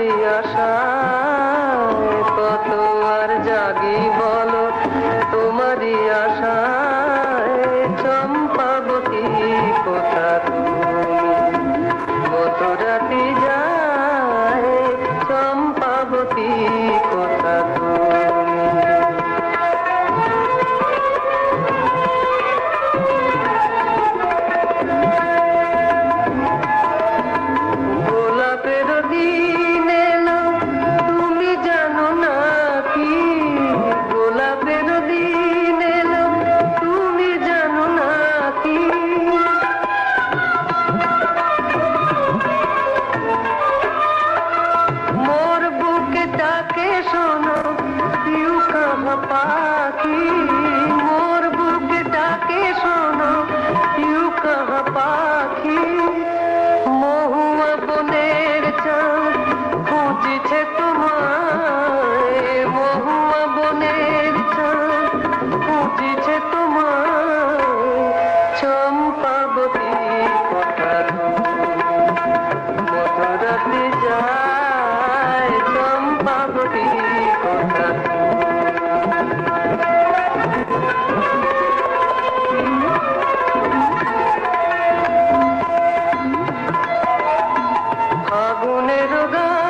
তোমারই আশায় কত আর জাগি বলো, তোমারই আশায় চম্পাবতী কোথা তুমি, মথুরাতে যায় চম্পাবতী কোথা তুমি। গোলাপের দিন এলো তুমি জানো না কি, গোলাপের দিন এলো তুমি জানো না কি, মোর বুকে ডাকে শোনো ইউ কাহা পাখি, মোর বুকে ডাকে শোনো ইউ কাহা পাখি, মহুয়া বনের চাঁদ খুঁজছে তোমায়, মহুয়া বনের চাঁদ খুঁজছে তোমায়, চম্পাবতী কোথা তুমি, মথুরাতে যায় চম্পাবতী কোথা তুমি। ফাগুনের গান